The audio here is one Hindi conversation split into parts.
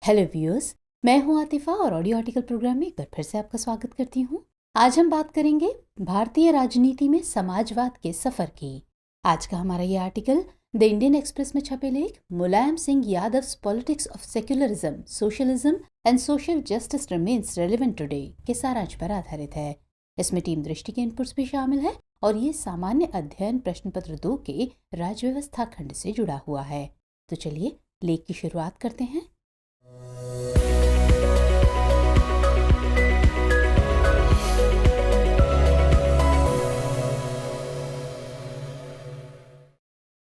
हेलो व्यूअर्स, मैं हूं आतिफा और ऑडियो आर्टिकल प्रोग्राम में एक बार फिर से आपका स्वागत करती हूं। आज हम बात करेंगे भारतीय राजनीति में समाजवाद के सफर की। आज का हमारा ये आर्टिकल द इंडियन एक्सप्रेस में छपे लेख Mulayam Singh Yadav's politics of secularism, socialism and social justice remains relevant today के सारांश पर आधारित है। इसमें टीम दृष्टि के इनपुट्स भी शामिल है और ये सामान्य अध्ययन प्रश्न पत्र 2 के राज्य व्यवस्था खंड से जुड़ा हुआ है। तो चलिए लेख की शुरुआत करते हैं।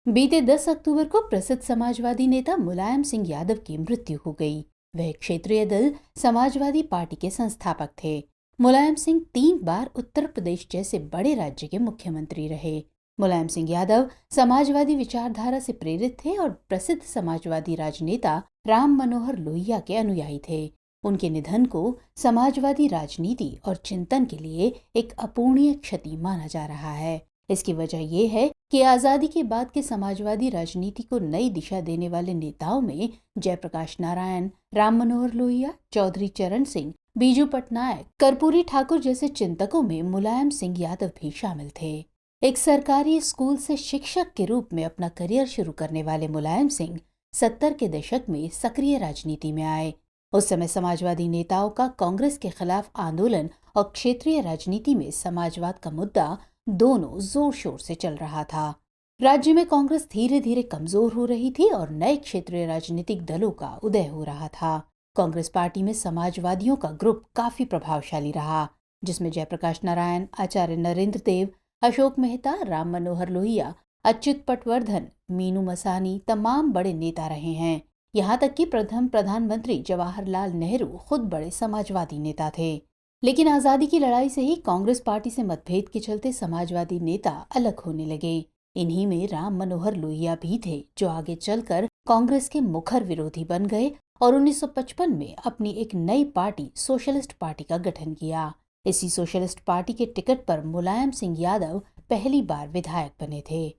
बीते 10 अक्टूबर को प्रसिद्ध समाजवादी नेता मुलायम सिंह यादव की मृत्यु हो गई। वह क्षेत्रीय दल समाजवादी पार्टी के संस्थापक थे। मुलायम सिंह 3 बार उत्तर प्रदेश जैसे बड़े राज्य के मुख्यमंत्री रहे। मुलायम सिंह यादव समाजवादी विचारधारा से प्रेरित थे और प्रसिद्ध समाजवादी राजनेता राम मनोहर लोहिया के अनुयायी थे। उनके निधन को समाजवादी राजनीति और चिंतन के लिए एक अपूरणीय क्षति माना जा रहा है। इसकी वजह यह है कि आजादी के बाद के समाजवादी राजनीति को नई दिशा देने वाले नेताओं में जयप्रकाश नारायण, राम मनोहर लोहिया, चौधरी चरण सिंह, बीजू पटनायक, कर्पूरी ठाकुर जैसे चिंतकों में मुलायम सिंह यादव भी शामिल थे। एक सरकारी स्कूल से शिक्षक के रूप में अपना करियर शुरू करने वाले मुलायम सिंह 70 के दशक में सक्रिय राजनीति में आए। उस समय समाजवादी नेताओं का कांग्रेस के खिलाफ आंदोलन और क्षेत्रीय राजनीति में समाजवाद का मुद्दा दोनों जोर शोर से चल रहा था। राज्य में कांग्रेस धीरे धीरे कमजोर हो रही थी और नए क्षेत्रीय राजनीतिक दलों का उदय हो रहा था। कांग्रेस पार्टी में समाजवादियों का ग्रुप काफी प्रभावशाली रहा, जिसमें जयप्रकाश नारायण, आचार्य नरेंद्र देव, अशोक मेहता, राम मनोहर लोहिया, अच्युत पटवर्धन, मीनू मसानी तमाम बड़े नेता रहे हैं। यहाँ तक कि प्रथम प्रधानमंत्री जवाहरलाल नेहरू खुद बड़े समाजवादी नेता थे। लेकिन आजादी की लड़ाई से ही कांग्रेस पार्टी से मतभेद के चलते समाजवादी नेता अलग होने लगे। इन्हीं में राम मनोहर लोहिया भी थे, जो आगे चलकर कांग्रेस के मुखर विरोधी बन गए और 1955 में अपनी एक नई पार्टी सोशलिस्ट पार्टी का गठन किया। इसी सोशलिस्ट पार्टी के टिकट पर मुलायम सिंह यादव पहली बार विधायक बने थे।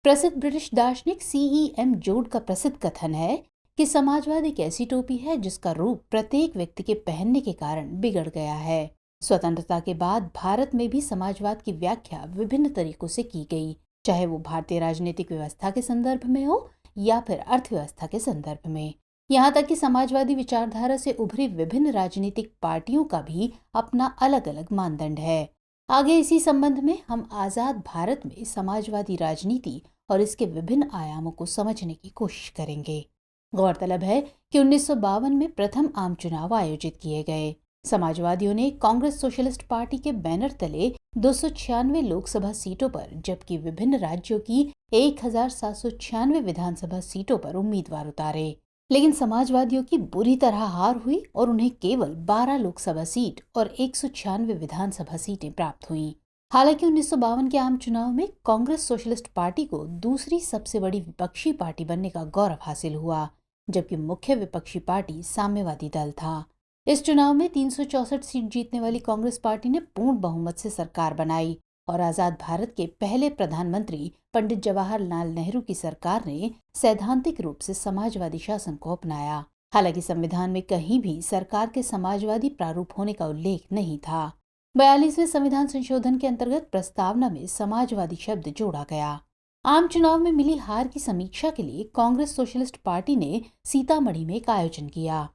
प्रसिद्ध ब्रिटिश दार्शनिक CEM जोड का प्रसिद्ध कथन है कि समाजवाद एक ऐसी टोपी है जिसका रूप प्रत्येक व्यक्ति के पहनने के कारण बिगड़ गया है। स्वतंत्रता के बाद भारत में भी समाजवाद की व्याख्या विभिन्न तरीकों से की गई, चाहे वो भारतीय राजनीतिक व्यवस्था के संदर्भ में हो या फिर अर्थव्यवस्था के संदर्भ में। यहाँ तक कि समाजवादी विचारधारा से उभरी विभिन्न राजनीतिक पार्टियों का भी अपना अलग अलग मानदंड है। आगे इसी संबंध में हम आजाद भारत में समाजवादी राजनीति और इसके विभिन्न आयामों को समझने की कोशिश करेंगे। गौरतलब है कि 1952 में प्रथम आम चुनाव आयोजित किए गए। समाजवादियों ने कांग्रेस सोशलिस्ट पार्टी के बैनर तले 296 लोकसभा सीटों पर, जबकि विभिन्न राज्यों की 1796 विधानसभा सीटों पर उम्मीदवार उतारे। लेकिन समाजवादियों की बुरी तरह हार हुई और उन्हें केवल 12 लोकसभा सीट और 196 विधानसभा सीटें प्राप्त हुईं। हालांकि 1952 के आम चुनाव में कांग्रेस सोशलिस्ट पार्टी को दूसरी सबसे बड़ी विपक्षी पार्टी बनने का गौरव हासिल हुआ, जबकि मुख्य विपक्षी पार्टी साम्यवादी दल था। इस चुनाव में 364 सीट जीतने वाली कांग्रेस पार्टी ने पूर्ण बहुमत से सरकार बनाई और आजाद भारत के पहले प्रधानमंत्री पंडित जवाहरलाल नेहरू की सरकार ने सैद्धांतिक रूप से समाजवादी शासन को अपनाया। हालांकि संविधान में कहीं भी सरकार के समाजवादी प्रारूप होने का उल्लेख नहीं था। 42वें संविधान संशोधन के अंतर्गत प्रस्तावना में समाजवादी शब्द जोड़ा गया। आम चुनाव में मिली हार की समीक्षा के लिए कांग्रेस सोशलिस्ट पार्टी ने सीतामढ़ी में एक आयोजन किया।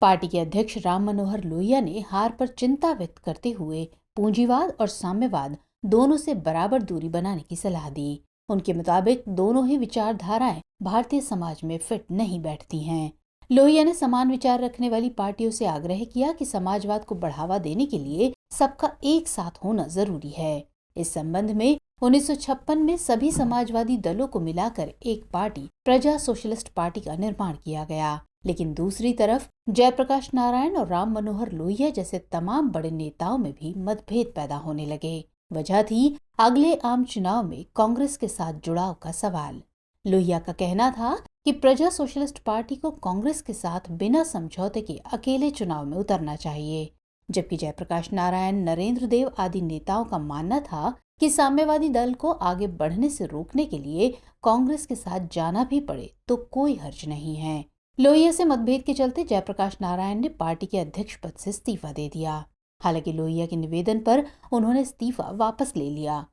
पार्टी के अध्यक्ष राम मनोहर लोहिया ने हार पर चिंता व्यक्त करते हुए पूंजीवाद और साम्यवाद दोनों से बराबर दूरी बनाने की सलाह दी। उनके मुताबिक दोनों ही विचारधाराएं भारतीय समाज में फिट नहीं बैठती हैं। लोहिया ने समान विचार रखने वाली पार्टियों से आग्रह किया कि समाजवाद को बढ़ावा देने के लिए सबका एक साथ होना जरूरी है। इस संबंध में 1956 में सभी समाजवादी दलों को मिलाकर एक पार्टी प्रजा सोशलिस्ट पार्टी का निर्माण किया गया। लेकिन दूसरी तरफ जयप्रकाश नारायण और राम मनोहर लोहिया जैसे तमाम बड़े नेताओं में भी मतभेद पैदा होने लगे। वजह थी अगले आम चुनाव में कांग्रेस के साथ जुड़ाव का सवाल। लोहिया का कहना था कि प्रजा सोशलिस्ट पार्टी को कांग्रेस के साथ बिना समझौते के अकेले चुनाव में उतरना चाहिए, जबकि जयप्रकाश नारायण, नरेंद्र देव आदि नेताओं का मानना था कि साम्यवादी दल को आगे बढ़ने से रोकने के लिए कांग्रेस के साथ जाना भी पड़े तो कोई हर्ज नहीं है। लोहिया से मतभेद के चलते जयप्रकाश नारायण ने पार्टी के अध्यक्ष पद से इस्तीफा दे दिया। हालांकि लोहिया के निवेदन पर उन्होंने इस्तीफा वापस ले लिया।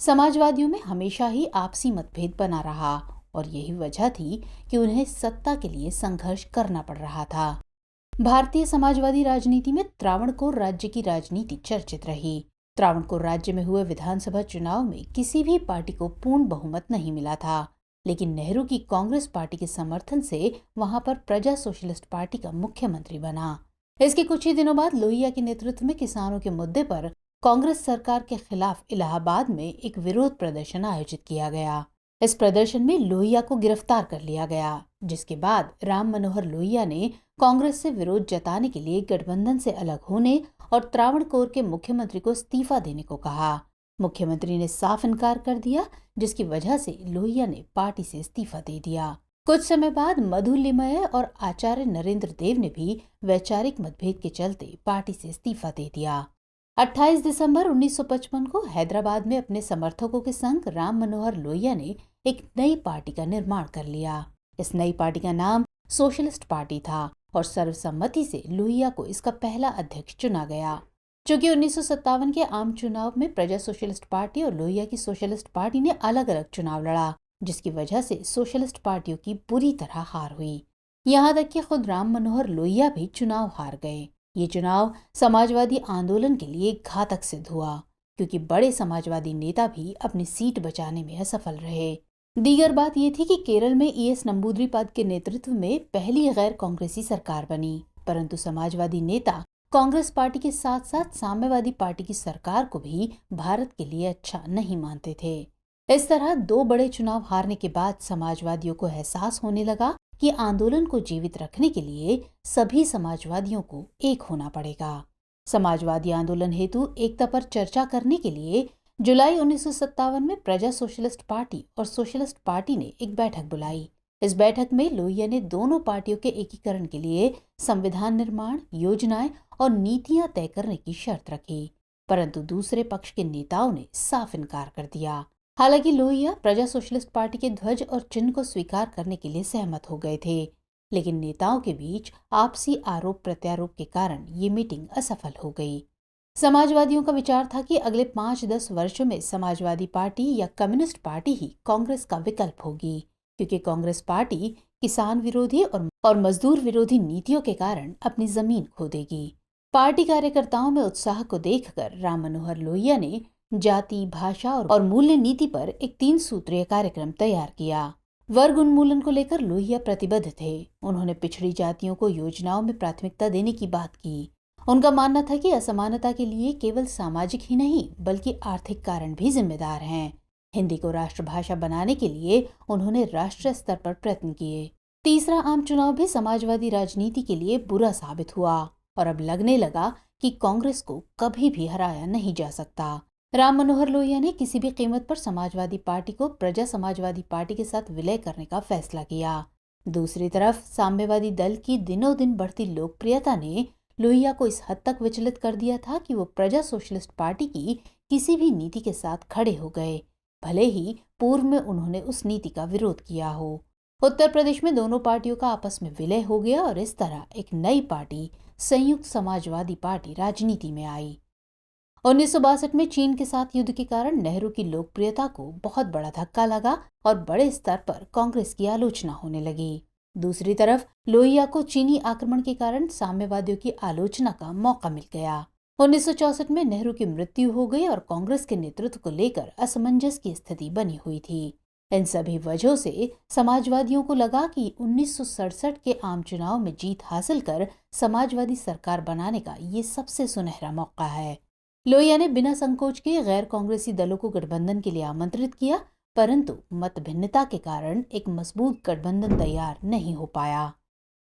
समाजवादियों में हमेशा ही आपसी मतभेद बना रहा और यही वजह थी कि उन्हें सत्ता के लिए संघर्ष करना पड़ रहा था। भारतीय समाजवादी राजनीति में त्रावणकोर राज्य की राजनीति चर्चित रही। त्रावणकोर राज्य में हुए विधानसभा चुनाव में किसी भी पार्टी को पूर्ण बहुमत नहीं मिला था, लेकिन नेहरू की कांग्रेस पार्टी के समर्थन से वहां पर प्रजा सोशलिस्ट पार्टी का मुख्यमंत्री बना। इसके कुछ ही दिनों बाद लोहिया के नेतृत्व में किसानों के मुद्दे पर कांग्रेस सरकार के खिलाफ इलाहाबाद में एक विरोध प्रदर्शन आयोजित किया गया। इस प्रदर्शन में लोहिया को गिरफ्तार कर लिया गया, जिसके बाद राम मनोहर लोहिया ने कांग्रेस से विरोध जताने के लिए गठबंधन से अलग होने और त्रावणकोर के मुख्यमंत्री को इस्तीफा देने को कहा। मुख्यमंत्री ने साफ इनकार कर दिया, जिसकी वजह से लोहिया ने पार्टी से इस्तीफा दे दिया। कुछ समय बाद मधु लिमये और आचार्य नरेंद्र देव ने भी वैचारिक मतभेद के चलते पार्टी से इस्तीफा दे दिया। 28 दिसंबर 1955 को हैदराबाद में अपने समर्थकों के संग राम मनोहर लोहिया ने एक नई पार्टी का निर्माण कर लिया। इस नई पार्टी का नाम सोशलिस्ट पार्टी था और सर्वसम्मति से लोहिया को इसका पहला अध्यक्ष चुना गया। चूंकि 1957 के आम चुनाव में प्रजा सोशलिस्ट पार्टी और लोहिया की सोशलिस्ट पार्टी ने अलग अलग चुनाव लड़ा, जिसकी वजह से सोशलिस्ट पार्टियों की बुरी तरह हार हुई। यहाँ तक कि खुद राम मनोहर लोहिया भी चुनाव हार गए। ये चुनाव समाजवादी आंदोलन के लिए घातक सिद्ध हुआ, क्योंकि बड़े समाजवादी नेता भी अपनी सीट बचाने में असफल रहे। दीगर बात ये थी कि केरल में ईएस नंबूद्रिपाद के नेतृत्व में पहली गैर कांग्रेसी सरकार बनी, परंतु समाजवादी नेता कांग्रेस पार्टी के साथ साथ साम्यवादी पार्टी की सरकार को भी भारत के लिए अच्छा नहीं मानते थे। इस तरह दो बड़े चुनाव हारने के बाद समाजवादियों को एहसास होने लगा कि आंदोलन को जीवित रखने के लिए सभी समाजवादियों को एक होना पड़ेगा। समाजवादी आंदोलन हेतु एकता पर चर्चा करने के लिए जुलाई 1957 में प्रजा सोशलिस्ट पार्टी और सोशलिस्ट पार्टी ने एक बैठक बुलाई। इस बैठक में लोहिया ने दोनों पार्टियों के एकीकरण के लिए संविधान निर्माण, योजनाएं और नीतियां तय करने की शर्त रखी, परंतु दूसरे पक्ष के नेताओं ने साफ इनकार कर दिया। हालांकि लोहिया प्रजा सोशलिस्ट पार्टी के ध्वज और चिन्ह को स्वीकार करने के लिए सहमत हो गए थे, लेकिन नेताओं के बीच आपसी आरोप प्रत्यारोप के कारण ये मीटिंग असफल हो गई। समाजवादियों का विचार था कि अगले 5-10 वर्षों में समाजवादी पार्टी या कम्युनिस्ट पार्टी ही कांग्रेस का विकल्प होगी, क्योंकि कांग्रेस पार्टी किसान विरोधी और मजदूर विरोधी नीतियों के कारण अपनी जमीन खो देगी। पार्टी कार्यकर्ताओं में उत्साह को देखकर राम मनोहर लोहिया ने जाति, भाषा और मूल्य नीति पर एक 3 सूत्रीय कार्यक्रम तैयार किया। वर्ग उन्मूलन को लेकर लोहिया प्रतिबद्ध थे। उन्होंने पिछड़ी जातियों को योजनाओं में प्राथमिकता देने की बात की। उनका मानना था कि असमानता के लिए केवल सामाजिक ही नहीं बल्कि आर्थिक कारण भी जिम्मेदार हैं। हिंदी को राष्ट्रभाषा बनाने के लिए उन्होंने राष्ट्रीय स्तर पर प्रयत्न किए। तीसरा आम चुनाव भी समाजवादी राजनीति के लिए बुरा साबित हुआ और अब लगने लगा कि कांग्रेस को कभी भी हराया नहीं जा सकता। राम मनोहर लोहिया ने किसी भी कीमत पर समाजवादी पार्टी को प्रजा समाजवादी पार्टी के साथ विलय करने का फैसला किया। दूसरी तरफ साम्यवादी दल की दिनों दिन बढ़ती लोकप्रियता ने लोहिया को इस हद तक विचलित कर दिया था कि वो प्रजा सोशलिस्ट पार्टी की किसी भी नीति के साथ खड़े हो गए, भले ही पूर्व में उन्होंने उस नीति का विरोध किया हो। उत्तर प्रदेश में दोनों पार्टियों का आपस में विलय हो गया और इस तरह एक नई पार्टी संयुक्त समाजवादी पार्टी राजनीति में आई। 1962 में चीन के साथ युद्ध के कारण नेहरू की लोकप्रियता को बहुत बड़ा धक्का लगा और बड़े स्तर पर कांग्रेस की आलोचना होने लगी। दूसरी तरफ लोहिया को चीनी आक्रमण के कारण साम्यवादियों की आलोचना का मौका मिल गया। 1964 में नेहरू की मृत्यु हो गई और कांग्रेस के नेतृत्व को लेकर असमंजस की स्थिति बनी हुई थी। इन सभी वजहों से समाजवादियों को लगा कि 1967 के आम चुनाव में जीत हासिल कर समाजवादी सरकार बनाने का ये सबसे सुनहरा मौका है। लोहिया ने बिना संकोच के गैर कांग्रेसी दलों को गठबंधन के लिए आमंत्रित किया, परंतु मतभिन्नता के कारण एक मजबूत गठबंधन तैयार नहीं हो पाया।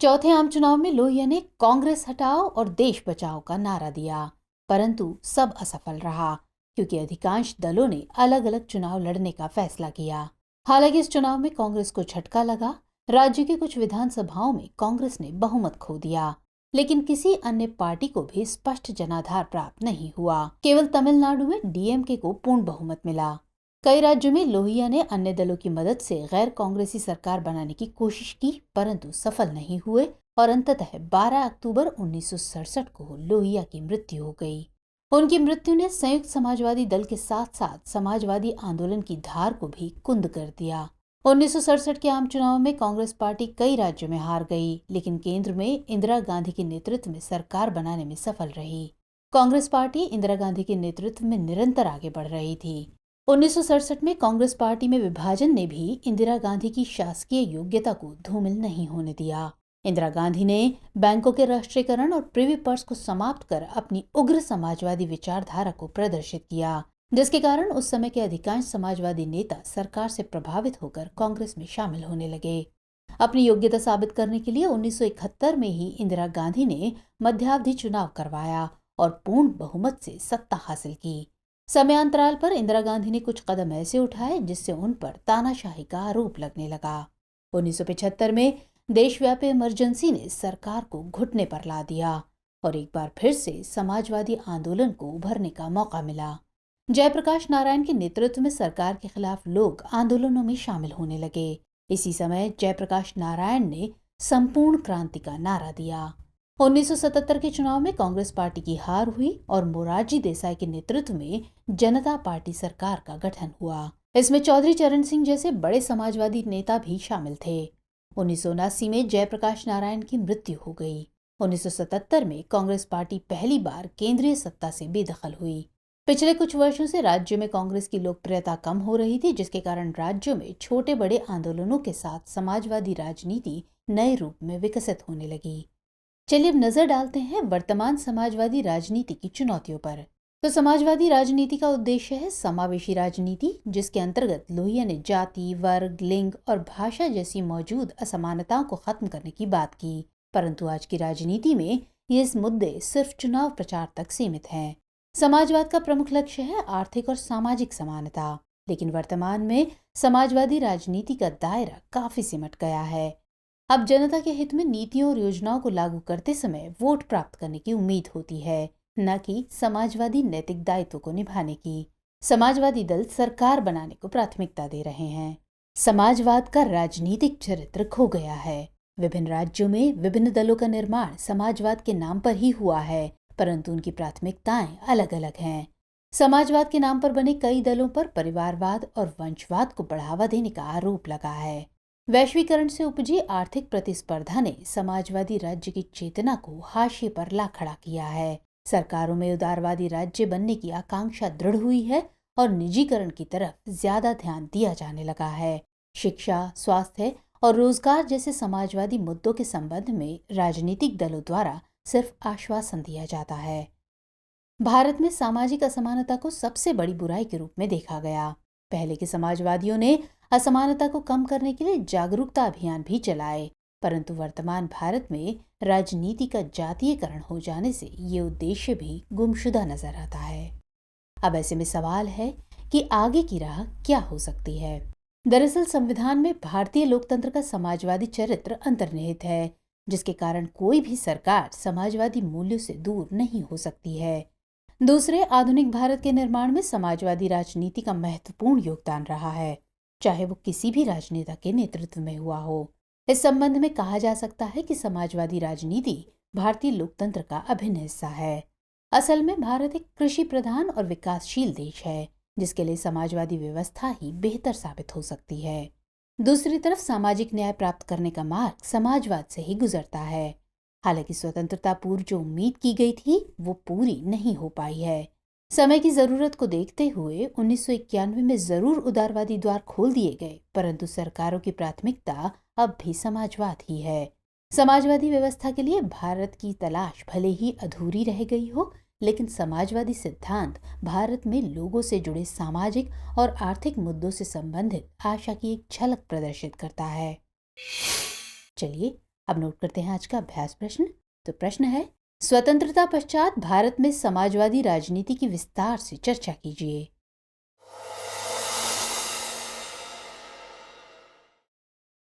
चौथे आम चुनाव में लोहिया ने कांग्रेस हटाओ और देश बचाओ का नारा दिया, परंतु सब असफल रहा क्योंकि अधिकांश दलों ने अलग अलग चुनाव लड़ने का फैसला किया। हालांकि इस चुनाव में कांग्रेस को झटका लगा। राज्य की कुछ विधानसभाओं में कांग्रेस ने बहुमत खो दिया, लेकिन किसी अन्य पार्टी को भी स्पष्ट जनाधार प्राप्त नहीं हुआ। केवल तमिलनाडु में डीएमके को पूर्ण बहुमत मिला। कई राज्यों में लोहिया ने अन्य दलों की मदद से गैर कांग्रेसी सरकार बनाने की कोशिश की, परंतु सफल नहीं हुए और अंततः 12 अक्टूबर 1967 को लोहिया की मृत्यु हो गई। उनकी मृत्यु ने संयुक्त समाजवादी दल के साथ साथ समाजवादी आंदोलन की धार को भी कुंद कर दिया। 1967 के आम चुनाव में कांग्रेस पार्टी कई राज्यों में हार गई, लेकिन केंद्र में इंदिरा गांधी के नेतृत्व में सरकार बनाने में सफल रही। कांग्रेस पार्टी इंदिरा गांधी के नेतृत्व में निरंतर आगे बढ़ रही थी। 1967 में कांग्रेस पार्टी में विभाजन ने भी इंदिरा गांधी की शासकीय योग्यता को धूमिल नहीं होने दिया। इंदिरा गांधी ने बैंकों के राष्ट्रीयकरण और प्रिवी पर्स को समाप्त कर अपनी उग्र समाजवादी विचारधारा को प्रदर्शित किया, जिसके कारण उस समय के अधिकांश समाजवादी नेता सरकार से प्रभावित होकर कांग्रेस में शामिल होने लगे। अपनी योग्यता साबित करने के लिए 1971 में ही इंदिरा गांधी ने मध्यावधि चुनाव करवाया और पूर्ण बहुमत से सत्ता हासिल की। समयांतराल पर इंदिरा गांधी ने कुछ कदम ऐसे उठाए जिससे उन पर तानाशाही का आरोप लगने लगा। 1975 में देशव्यापी इमरजेंसी ने सरकार को घुटने पर ला दिया और एक बार फिर से समाजवादी आंदोलन को उभरने का मौका मिला। जयप्रकाश नारायण के नेतृत्व में सरकार के खिलाफ लोग आंदोलनों में शामिल होने लगे। इसी समय जयप्रकाश नारायण ने संपूर्ण क्रांति का नारा दिया। 1977 के चुनाव में कांग्रेस पार्टी की हार हुई और मोरारजी देसाई के नेतृत्व में जनता पार्टी सरकार का गठन हुआ। इसमें चौधरी चरण सिंह जैसे बड़े समाजवादी नेता भी शामिल थे। 1979 में जयप्रकाश नारायण की मृत्यु हो गई। 1977 में कांग्रेस पार्टी पहली बार केंद्रीय सत्ता से बेदखल हुई। पिछले कुछ वर्षों से राज्य में कांग्रेस की लोकप्रियता कम हो रही थी, जिसके कारण राज्यों में छोटे बड़े आंदोलनों के साथ समाजवादी राजनीति नए रूप में विकसित होने लगी। चलिए अब नजर डालते हैं वर्तमान समाजवादी राजनीति की चुनौतियों पर। तो समाजवादी राजनीति का उद्देश्य है समावेशी राजनीति, जिसके अंतर्गत लोहिया ने जाति, वर्ग, लिंग और भाषा जैसी मौजूद असमानताओं को खत्म करने की बात की, परंतु आज की राजनीति में ये मुद्दे सिर्फ चुनाव प्रचार तक सीमित हैं। समाजवाद का प्रमुख लक्ष्य है आर्थिक और सामाजिक समानता, लेकिन वर्तमान में समाजवादी राजनीति का दायरा काफी सिमट गया है। अब जनता के हित में नीतियों और योजनाओं को लागू करते समय वोट प्राप्त करने की उम्मीद होती है, न कि समाजवादी नैतिक दायित्व को निभाने की। समाजवादी दल सरकार बनाने को प्राथमिकता दे रहे हैं। समाजवाद का राजनीतिक चरित्र खो गया है। विभिन्न राज्यों में विभिन्न दलों का निर्माण समाजवाद के नाम पर ही हुआ है, परंतु उनकी प्राथमिकताएं अलग अलग हैं। समाजवाद के नाम पर बने कई दलों पर परिवारवाद और वंशवाद को बढ़ावा देने का आरोप लगा है। वैश्वीकरण से उपजी आर्थिक प्रतिस्पर्धा ने समाजवादी राज्य की चेतना को हाशिए पर ला खड़ा किया है। सरकारों में उदारवादी राज्य बनने की आकांक्षा दृढ़ हुई है और निजीकरण की तरफ ज्यादा ध्यान दिया जाने लगा है। शिक्षा, स्वास्थ्य और रोजगार जैसे समाजवादी मुद्दों के संबंध में राजनीतिक दलों द्वारा सिर्फ आश्वासन दिया जाता है। भारत में सामाजिक असमानता को सबसे बड़ी बुराई के रूप में देखा गया। पहले के समाजवादियों ने असमानता को कम करने के लिए जागरूकता अभियान भी चलाए, परंतु वर्तमान भारत में राजनीति का जातीयकरण हो जाने से ये उद्देश्य भी गुमशुदा नजर आता है। अब ऐसे में सवाल है कि आगे की राह क्या हो सकती है। दरअसल संविधान में भारतीय लोकतंत्र का समाजवादी चरित्र अंतर्निहित है, जिसके कारण कोई भी सरकार समाजवादी मूल्यों से दूर नहीं हो सकती है। दूसरे, आधुनिक भारत के निर्माण में समाजवादी राजनीति का महत्वपूर्ण योगदान रहा है, चाहे वो किसी भी राजनेता के नेतृत्व में हुआ हो। इस संबंध में कहा जा सकता है कि समाजवादी राजनीति भारतीय लोकतंत्र का अभिन्न हिस्सा है। असल में भारत एक कृषि प्रधान और विकासशील देश है, जिसके लिए समाजवादी व्यवस्था ही बेहतर साबित हो सकती है। दूसरी तरफ सामाजिक न्याय प्राप्त करने का मार्ग समाजवाद से ही गुजरता है। हालांकि स्वतंत्रता पूर्व जो उम्मीद की गई थी वो पूरी नहीं हो पाई है। समय की जरूरत को देखते हुए 1991 में जरूर उदारवादी द्वार खोल दिए गए, परंतु सरकारों की प्राथमिकता अब भी समाजवाद ही है। समाजवादी व्यवस्था के लिए भारत की तलाश भले ही अधूरी रह गई हो, लेकिन समाजवादी सिद्धांत भारत में लोगों से जुड़े सामाजिक और आर्थिक मुद्दों से संबंधित आशा की एक झलक प्रदर्शित करता है। चलिए अब नोट करते हैं आज का अभ्यास प्रश्न। तो प्रश्न है, स्वतंत्रता पश्चात भारत में समाजवादी राजनीति की विस्तार से चर्चा कीजिए।